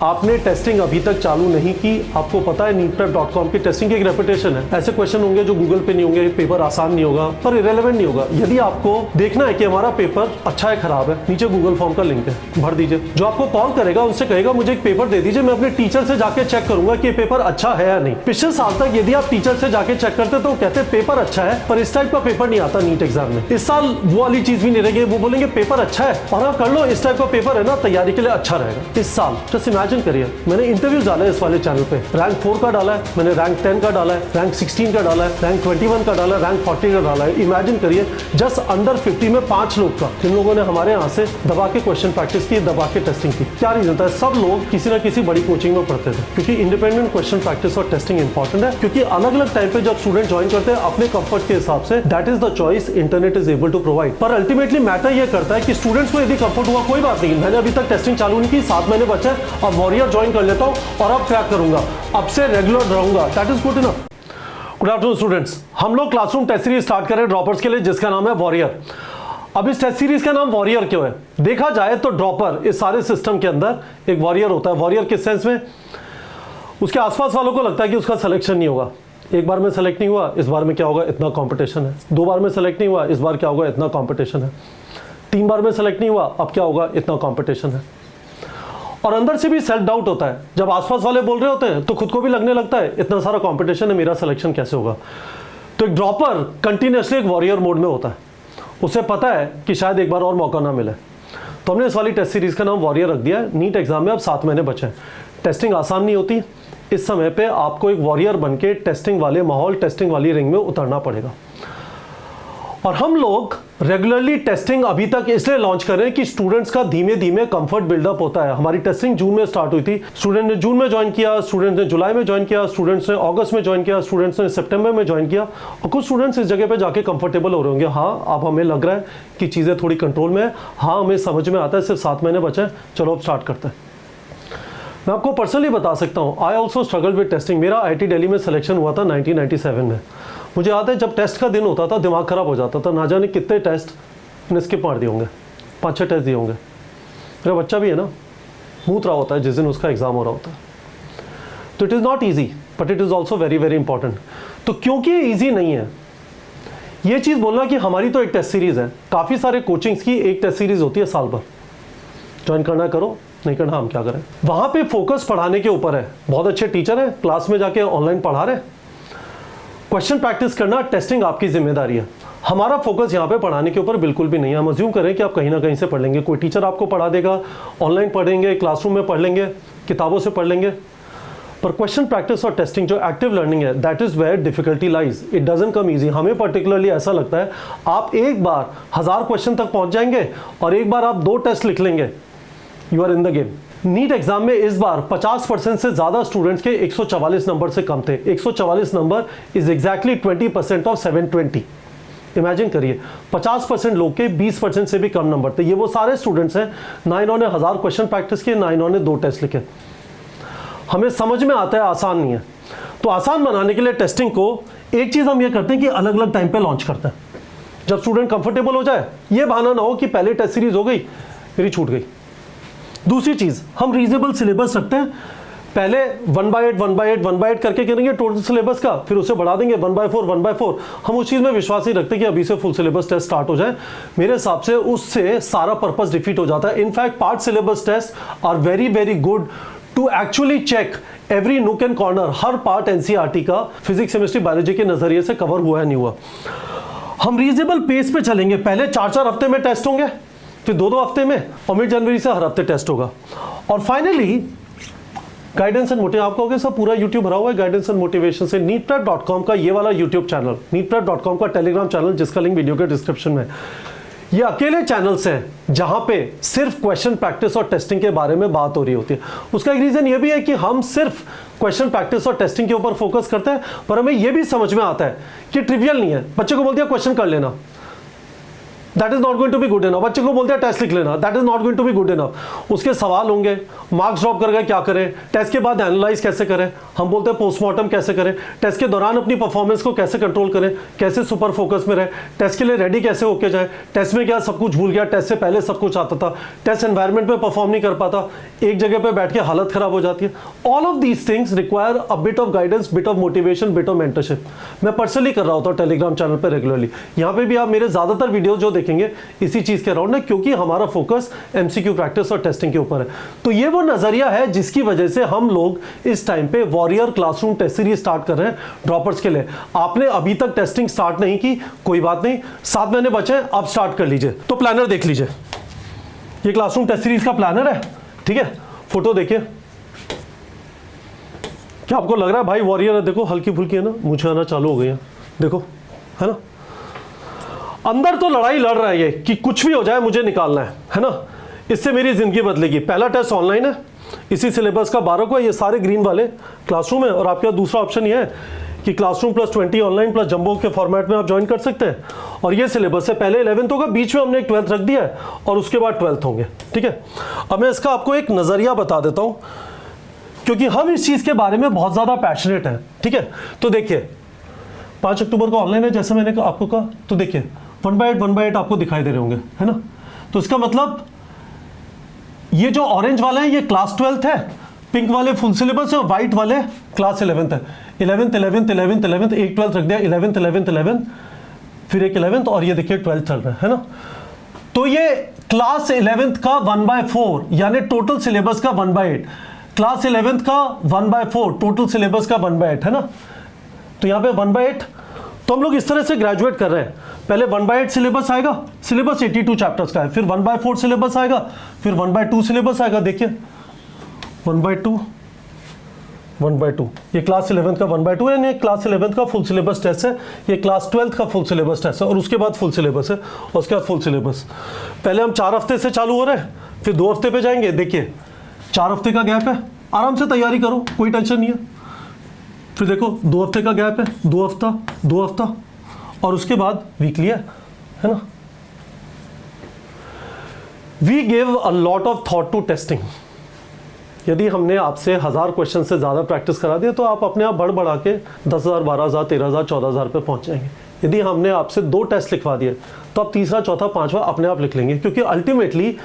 आपने टेस्टिंग अभी तक चालू नहीं की, आपको पता है neetprep.com की टेस्टिंग की एक रेपुटेशन है। ऐसे क्वेश्चन होंगे जो गूगल पे नहीं होंगे, पेपर आसान नहीं होगा, पर इरेलेवेंट नहीं होगा। यदि आपको देखना है कि हमारा पेपर अच्छा है खराब है, नीचे गूगल फॉर्म का लिंक है, भर दीजिए। जो आपको कॉल करेगा उनसे कहेगा मुझे एक पेपर दे दीजिए, मैं अपने टीचर से जाके चेक करूंगा कि पेपर अच्छा है या नहीं। पिछले साल तक यदि आप टीचर से जाके चेक करते तो कहते पेपर अच्छा है, पर इस टाइप का पेपर नहीं आता नीट एग्जाम में। इस साल वो वाली चीज भी नहीं रहेगी, वो बोलेंगे पेपर अच्छा है और आप कर लो, इस टाइप का पेपर है ना, तैयारी के लिए अच्छा रहेगा। इस साल जस्ट इमेजिन करिए, मैंने इंटरव्यू डाला है इस वाले चैनल पे, रैंक 4 का डाला है, मैंने रैंक 10 का डाला है, रैंक 16 का डाला है, रैंक 21 का डाला है, रैंक 40 का डाला है। इमेजिन करिए जस्ट अंडर 50 में 5 लोग का, जिन लोगों ने हमारे यहाँ से दबा के क्वेश्चन प्रैक्टिस की, दबा के टेस्टिंग की। क्या रीजन था? सब लोग किसी ना किसी बड़ी कोचिंग में पढ़ते थे, क्योंकि इंडिपेंडेंट क्वेश्चन प्रैक्टिस और टेस्टिंग इंपॉर्टेंट है। क्योंकि अलग अलग टाइम पे जब स्टूडेंट ज्वाइन करते हैं अपने कंफर्ट के हिसाब से, that is the choice internet is able to provide. पर अल्टीमेटली मैटर ये करता है कि स्टूडेंट्स को यदि कंफर्ट हुआ कोई बात नहीं, मैंने अभी तक टेस्टिंग चालू नहीं की, 7 महीने बचे, अब वॉरियर ज्वाइन कर लेता हूँ और अब क्रैक करूंगा, अब से रेगुलर रहूंगा, that is good enough. Good afternoon students, हम लोग क्लासरूम टेस्ट सीरीज स्टार्ट करें ड्रॉपर्स के लिए, जिसका नाम है वॉरियर। अब इस टेस्ट सीरीज का नाम वॉरियर क्यों है? देखा जाए तो ड्रॉपर इस सारे सिस्टम के अंदर एक वॉरियर होता है। वॉरियर किस सेंस में? उसके आसपास वालों को लगता है कि उसका सिलेक्शन नहीं होगा, एक बार में सेलेक्ट नहीं हुआ, इस बार में क्या होगा, इतना कंपटीशन है। 2 बार में सेलेक्ट नहीं हुआ, इस बार क्या होगा, इतना कंपटीशन है। 3 बार में सेलेक्ट नहीं हुआ, अब क्या होगा, इतना कंपटीशन है। और अंदर से भी सेल्फ डाउट होता है, जब आसपास वाले बोल रहे होते हैं तो खुद को भी लगने लगता है इतना सारा कंपटीशन है, मेरा सिलेक्शन कैसे होगा। तो एक ड्रॉपर कंटिन्यूसली एक वॉरियर मोड में होता है, उसे पता है कि शायद एक बार और मौका ना मिले। तो हमने इस वाली टेस्ट सीरीज का नाम वॉरियर रख दिया है। नीट एग्जाम में अब 7 महीने बचे हैं, टेस्टिंग आसान नहीं होती, इस समय पे आपको एक वॉरियर बन के टेस्टिंग वाले माहौल, टेस्टिंग वाली रिंग में उतरना पड़ेगा। और हम लोग रेगुलरली टेस्टिंग अभी तक इसलिए लॉन्च कर रहे हैं कि स्टूडेंट्स का धीमे धीमे कंफर्ट बिल्डअप होता है। हमारी टेस्टिंग जून में स्टार्ट हुई थी, स्टूडेंट ने जून में ज्वाइन किया, स्टूडेंट्स ने जुलाई में ज्वाइन किया, स्टूडेंट्स ने अगस्त में ज्वाइन किया, स्टूडेंट्स ने सितंबर में ज्वाइन किया। और कुछ स्टूडेंट्स इस जगह पे जाके कंफर्टेबल हो रहे होंगे, हाँ अब हमें लग रहा है कि चीज़ें थोड़ी कंट्रोल में है, हाँ हमें समझ में आता है, सिर्फ 7 महीने बचे हैं, चलो अब स्टार्ट करते हैं। मैं आपको पर्सनली बता सकता हूँ, I also struggle with testing. मेरा IIT दिल्ली में सिलेक्शन हुआ था 1997 में। मुझे याद है जब टेस्ट का दिन होता था दिमाग खराब हो जाता था, ना जाने कितने टेस्ट मैंने स्किप मार दिए होंगे, 5-6 टेस्ट दिए होंगे। मेरा बच्चा भी है ना, मूत रहा होता है जिस दिन उसका एग्जाम हो रहा होता है। तो it is not easy but it is also very very important. तो क्योंकि ये ईजी नहीं है, ये चीज़ बोलना कि हमारी तो एक टेस्ट सीरीज़ है, काफ़ी सारे कोचिंग्स की एक टेस्ट सीरीज़ होती है साल भर, ज्वाइन करना करो, नहीं करना हम क्या करें। वहाँ पे फोकस पढ़ाने के ऊपर है, बहुत अच्छे टीचर हैं, क्लास में जाके ऑनलाइन पढ़ा रहे, क्वेश्चन प्रैक्टिस करना, टेस्टिंग आपकी जिम्मेदारी है। हमारा फोकस यहाँ पे पढ़ाने के ऊपर बिल्कुल भी नहीं है। हम अज्यूम करें कि आप कहीं ना कहीं से पढ़ लेंगे, कोई टीचर आपको पढ़ा देगा, ऑनलाइन पढ़ेंगे, क्लासरूम में पढ़ लेंगे, किताबों से पढ़ लेंगे, पर क्वेश्चन प्रैक्टिस और टेस्टिंग जो एक्टिव लर्निंग है, that is where difficulty lies. It doesn't come easy. हमें पर्टिकुलरली ऐसा लगता है आप एक बार 1000 क्वेश्चन तक पहुंच जाएंगे और एक बार आप 2 टेस्ट लिख लेंगे, you are in the game. NEET exam में इस बार 50% से ज्यादा स्टूडेंट्स के 144 नंबर से कम थे। 144 number is exactly 20% of 720। Imagine करिए 50% लोग के 20% से भी कम नंबर थे। ये वो सारे स्टूडेंट्स हैं, ना इन्होंने 1000 क्वेश्चन प्रैक्टिस किए, ना इन्होंने 2 टेस्ट लिखे। हमें समझ में आता है आसान नहीं है, तो आसान बनाने के लिए टेस्टिंग को एक चीज हम ये करते हैं कि अलग अलग टाइम पे लॉन्च करते हैं, जब स्टूडेंट कंफर्टेबल हो जाए। ये बहाना ना हो कि पहले टेस्ट सीरीज हो गई मेरी छूट गई। दूसरी चीज, हम रीजनेबल सिलेबस रखते हैं, पहले 1/8 करके करेंगे टोटल सिलेबस का, फिर उसे बढ़ा देंगे 1/4। हम उस चीज में विश्वास नहीं रखते कि अभी से फुल सिलेबस टेस्ट स्टार्ट हो जाए। मेरे हिसाब से उससे सारा पर्पस डिफीट हो जाता है। In fact part syllabus test are very very good to actually check every nook and corner, हर पार्ट NCERT का फिजिक्स केमिस्ट्री बायोलॉजी के नजरिए से कवर हुआ है नहीं हुआ। हम रीजनेबल पेस पे चलेंगे, पहले 4-4 हफ्ते में टेस्ट होंगे, फिर 2-2 हफ्ते में, और मिड जनवरी से हर हफ्ते टेस्ट होगा। और फाइनली गाइडेंस एंड मोटिवेशन, आप कहोगे सब पूरा यूट्यूब भरा हुआ है गाइडेंस एंड मोटिवेशन से। neetprep.com का ये वाला यूट्यूब चैनल, neetprep.com का टेलीग्राम चैनल जिसका लिंक वीडियो के डिस्क्रिप्शन में, ये अकेले चैनल्स हैं जहां पे सिर्फ क्वेश्चन प्रैक्टिस और टेस्टिंग के बारे में बात हो रही होती है। उसका एक रीजन ये भी है कि हम सिर्फ क्वेश्चन प्रैक्टिस और टेस्टिंग के ऊपर फोकस करते हैं, पर हमें ये भी समझ में आता है कि ट्रिवियल नहीं है। बच्चे को बोल दिया क्वेश्चन कर लेना, that is not going to be good enough. बच्चे को बोलते हैं टेस्ट लिख लेना, that is not going to be good enough. उसके सवाल होंगे, मार्क्स ड्रॉप कर गए क्या करें, टेस्ट के बाद एनालाइज कैसे करें, हम बोलते हैं पोस्टमार्टम कैसे करें, टेस्ट के दौरान अपनी परफॉर्मेंस को कैसे कंट्रोल करें, कैसे सुपर फोकस में रहे, टेस्ट के लिए रेडी कैसे होके जाए, टेस्ट में क्या सब कुछ भूल गया, टेस्ट से पहले सब कुछ आता था, टेस्ट एनवायरमेंट में परफॉर्म नहीं कर पाता, एक जगह पे बैठ के हालत खराब हो जाती है। All of these things require a bit of guidance, bit of motivation, bit of mentorship. मैं पर्सनली कर रहा होता हूँ टेलीग्राम चैनल पे रेगुलरली। यहाँ पे भी आप मेरे ज्यादातर वीडियो जो देखेंगे इसी चीज के अराउंड है, क्योंकि हमारा फोकस एमसीक्यू प्रैक्टिस और टेस्टिंग के ऊपर है। तो ये वो नजरिया है जिसकी वजह से हम लोग इस टाइम पे warrior classroom test series start कर रहे हैं ड्रॉपर्स के लिए। आपने अभी तक टेस्टिंग स्टार्ट नहीं की, कोई बात नहीं, 7 महीने बचे हैं, अब स्टार्ट कर लीजिए। तो प्लानर देख लीजिए, ये क्लासरूम टेस्ट सीरीज का प्लानर है, ठीक है। फोटो देखिए, क्या आपको लग रहा है भाई वॉरियर है? देखो हल्की फुल्की है ना, मुझे आना चालू हो गई है, देखो है ना। अंदर तो लड़ाई लड़ रहा है ये कि कुछ भी हो जाए मुझे निकालना है ना, इससे मेरी जिंदगी बदलेगी। पहला टेस्ट ऑनलाइन है, इसी सिलेबस का 12 को है, ये सारे ग्रीन वाले क्लासरूम है। और आपका दूसरा ऑप्शन ये है कि classroom plus 20 online plus jumbo के फॉर्मेट में आप ज्वाइन कर सकते हैं। और ये सिलेबस है, पहले 11th होगा, बीच में हमने एक 12th रख दिया है और उसके बाद 12th होंगे, ठीक है। अब मैं इसका आपको एक नजरिया बता देता हूं, क्योंकि हम इस चीज के बारे में बहुत ज्यादा पैशनेट हैं, ठीक है। तो देखिए 5 अक्टूबर को ऑनलाइन है, जैसे मैंने आपको कहा। तो देखिए 1 by 8 आपको दिखाई दे रहे होंगे, है ना। तो इसका मतलब ये जो ऑरेंज वाला है ये क्लास 12th है, पिंक वाले फुल सिलेबस है और व्हाइट वाले क्लास 11th है। 11th 11th 11th 11th, एक 12th रख दिया, 11th 11th 11th, फिर एक 11th, और ये देखिए 12th चल रहा है ना। तो ये क्लास 11th का 1/4 यानी टोटल सिलेबस का 1/8, क्लास 11th का 1/4 टोटल सिलेबस का 1/8 है ना। तो यहाँ पे 1/8, तो हम लोग इस तरह से ग्रेजुएट कर रहे हैं। पहले 1/8 सिलेबस आएगा, सिलेबस 82 चैप्टर्स का है, फिर 1/4 सिलेबस आएगा, फिर 1/2 सिलेबस आएगा। देखिए 1/2 1/2, ये क्लास 11th का 1/2 है, यानी क्लास 11th का फुल सिलेबस टेस्ट है, ये क्लास 12th का फुल सिलेबस टेस्ट है, और उसके बाद फुल सिलेबस है, और उसके बाद फुल सिलेबस। पहले हम 4 हफ्ते से चालू हो रहे हैं, फिर 2 हफ्ते पे जाएंगे। देखिए 4 हफ्ते का गैप है, आराम से तैयारी करो, कोई टेंशन नहीं है। फिर देखो 2 हफ्ते का गैप है, 2 हफ्ता 2 हफ्ता, और उसके बाद वीकली है ना। We give a lot of thought to testing. यदि हमने आपसे 1000 क्वेश्चन से ज्यादा प्रैक्टिस करा दिया तो आप अपने आप बढ़ बढ़ा के 10,000 12,000 13,000 14,000 पे पहुंच जाएंगे। यदि हमने आपसे 2 टेस्ट लिखवा दिए तो आप तीसरा चौथा पांचवा अपने आप लिख लेंगे, क्योंकि अल्टीमेटली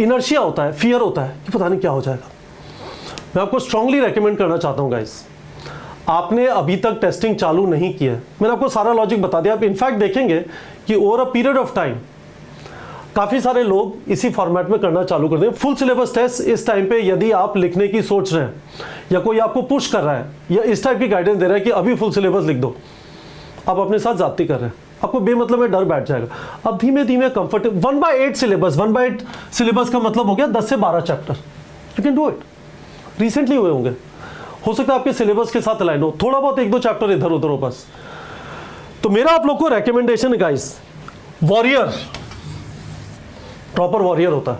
इनर्शिया होता है, फियर होता है कि पता नहीं क्या हो जाएगा। मैं आपको स्ट्रांगली रेकमेंड करना चाहता हूं गाइस, आपने अभी तक टेस्टिंग चालू नहीं किया है, मैंने आपको सारा लॉजिक बता दिया। आप इनफैक्ट देखेंगे कि over a period of time काफी सारे लोग इसी फॉर्मेट में करना चालू कर दें। फुल सिलेबस टेस्ट इस टाइम पे यदि आप लिखने की सोच रहे हैं, या कोई आपको पुश कर रहा है, या इस टाइप की गाइडेंस दे रहा है कि अभी फुल सिलेबस लिख दो, आप अपने साथ जाती कर रहे हैं, आपको बेमतलब में डर बैठ जाएगा। अब धीमे धीमे कंफर्टेबल 1/8 सिलेबस, 1/8 सिलेबस का मतलब हो गया 10 से 12 chapter. You can do it, recently हुए होंगे, हो सकता है आपके सिलेबस के साथ अलाइन हो, थोड़ा बहुत 1-2 चैप्टर इधर उधर हो बस। तो मेरा आप लोग को रेकमेंडेशन है गाइस, वॉरियर ड्रॉपर वॉरियर होता है,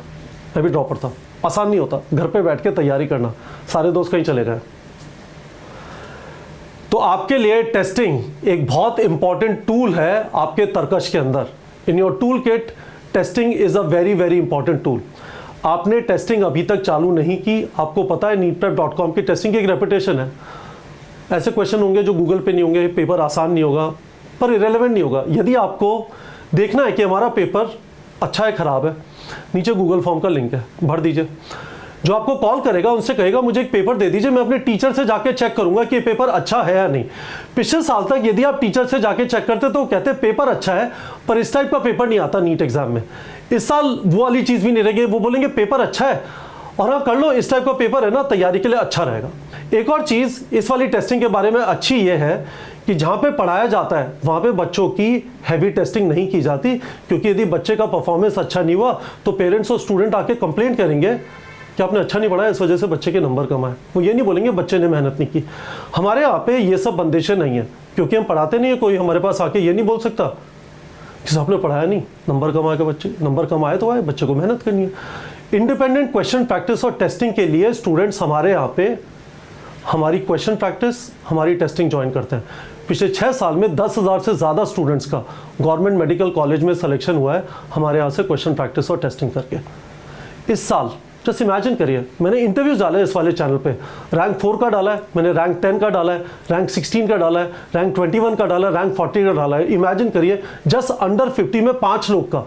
मैं भी ड्रॉपर था, आसान नहीं होता घर पे बैठ के तैयारी करना, सारे दोस्त कहीं चले गए। तो आपके लिए टेस्टिंग एक बहुत इंपॉर्टेंट टूल है आपके तर्कश के अंदर। In your tool kit testing is a very very important tool. आपने टेस्टिंग अभी तक चालू नहीं की, आपको पता है neetprep.com की टेस्टिंग की एक रेपुटेशन है। ऐसे क्वेश्चन होंगे जो गूगल पे नहीं होंगे, पेपर आसान नहीं होगा, पर इरेलेवेंट नहीं होगा। यदि आपको देखना है कि हमारा पेपर अच्छा है खराब है, नीचे गूगल फॉर्म का लिंक है, भर दीजिए। जो आपको कॉल करेगा उनसे कहेगा मुझे एक पेपर दे दीजिए, मैं अपने टीचर से जाके चेक करूंगा कि ये पेपर अच्छा है या नहीं। पिछले साल तक यदि आप टीचर से जाके चेक करते तो वो कहते पेपर अच्छा है पर इस टाइप का पेपर नहीं आता नीट एग्जाम में। इस साल वो वाली चीज भी नहीं रहेगी, वो बोलेंगे पेपर अच्छा है और हाँ कर लो, इस टाइप का पेपर है ना, तैयारी के लिए अच्छा रहेगा। एक और चीज इस वाली टेस्टिंग के बारे में अच्छी ये है कि जहां पे पढ़ाया जाता है वहां पे बच्चों की हैवी टेस्टिंग नहीं की जाती, क्योंकि यदि बच्चे का परफॉर्मेंस अच्छा नहीं हुआ तो पेरेंट्स और स्टूडेंट आके कंप्लेंट करेंगे कि आपने अच्छा नहीं पढ़ा, इस वजह से बच्चे के नंबर कम आए। वो ये नहीं बोलेंगे बच्चे ने मेहनत नहीं की। हमारे यहाँ पे ये सब बंदिशें नहीं है, क्योंकि हम पढ़ाते नहीं है। कोई हमारे पास आके ये नहीं बोल सकता कि आपने पढ़ाया नहीं, नंबर कम आए, बच्चे नंबर कम आए तो आए, बच्चे को मेहनत करनी है। इंडिपेंडेंट क्वेश्चन प्रैक्टिस और टेस्टिंग के लिए स्टूडेंट्स हमारे यहाँ पे हमारी क्वेश्चन प्रैक्टिस, हमारी टेस्टिंग ज्वाइन करते हैं। पिछले 6 साल में 10,000 से ज़्यादा स्टूडेंट्स का गवर्नमेंट मेडिकल कॉलेज में सिलेक्शन हुआ है हमारे यहाँ से क्वेश्चन प्रैक्टिस और टेस्टिंग करके। इस साल जस्ट इमेजिन करिए, मैंने इंटरव्यूज डाले हैं इस वाले चैनल पे, रैंक 4 का डाला है, मैंने रैंक 10 का डाला है, रैंक 16 का डाला है, रैंक 21 का डाला है, रैंक 40 का डाला है। इमेजिन करिए जस्ट अंडर 50 में 5 लोग का,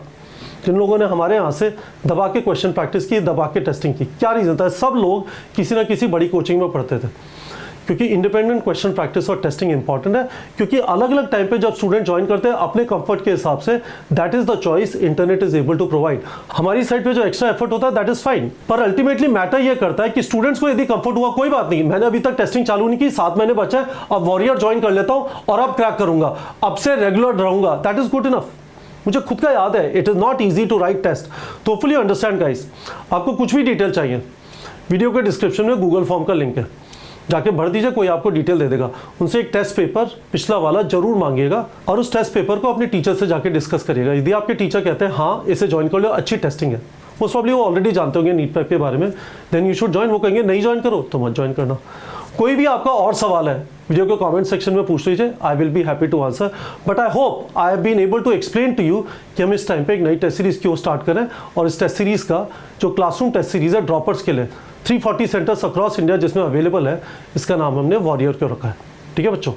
जिन लोगों ने हमारे यहाँ से दबा के क्वेश्चन प्रैक्टिस की, दबा के टेस्टिंग की। क्या रीज़न था? सब लोग किसी ना किसी बड़ी कोचिंग में पढ़ते थे, क्योंकि इंडिपेंडेंट क्वेश्चन प्रैक्टिस और टेस्टिंग इंपॉर्टेंट है। क्योंकि अलग अलग टाइम पे जब स्टूडेंट ज्वाइन करते हैं अपने कंफर्ट के हिसाब से, that is the choice internet is able to provide. हमारी साइड पे जो एक्स्ट्रा एफर्ट होता है दैट इज फाइन, पर अल्टीमेटली मैटर ये करता है कि स्टूडेंट्स को यदि कंफर्ट हुआ कोई बात नहीं, मैंने अभी तक टेस्टिंग चालू नहीं की, 7 महीने बचे हैं, अब वॉरियर ज्वाइन कर लेता हूँ और अब क्रैक करूंगा, अब से रेगुलर रहूंगा, दैट इज गुड इनफ। मुझे खुद का याद है, it is not easy to write test. तो होपफुली अंडरस्टैंड गाइस, आपको कुछ भी डिटेल चाहिए, वीडियो के डिस्क्रिप्शन में गूगल फॉर्म का लिंक है, जाके भर दीजिए, कोई आपको डिटेल दे देगा। उनसे एक टेस्ट पेपर पिछला वाला जरूर मांगिएगा और उस टेस्ट पेपर को अपने टीचर से जाके डिस्कस करिएगा। यदि आपके टीचर कहते हैं हाँ इसे ज्वाइन कर लो, अच्छी टेस्टिंग है, मोस्ट प्रॉब्ली वो ऑलरेडी जानते होंगे नीट पेपर के बारे में, देन यू शुड ज्वाइन। वो कहेंगे नहीं ज्वाइन करो तो मत ज्वाइन करना। कोई भी आपका और सवाल है वीडियो के कमेंट सेक्शन में पूछ लीजिए, I will be happy to answer. But I hope I have been able to explain to you कि हम इस टाइम पे एक नई टेस्ट सीरीज क्यों स्टार्ट करें, और इस टेस्ट सीरीज का जो क्लासरूम टेस्ट सीरीज है ड्रॉपर्स के लिए 340 सेंटर्स अक्रॉस इंडिया जिसमें अवेलेबल है, इसका नाम हमने वॉरियर क्यों रखा है। ठीक है बच्चों।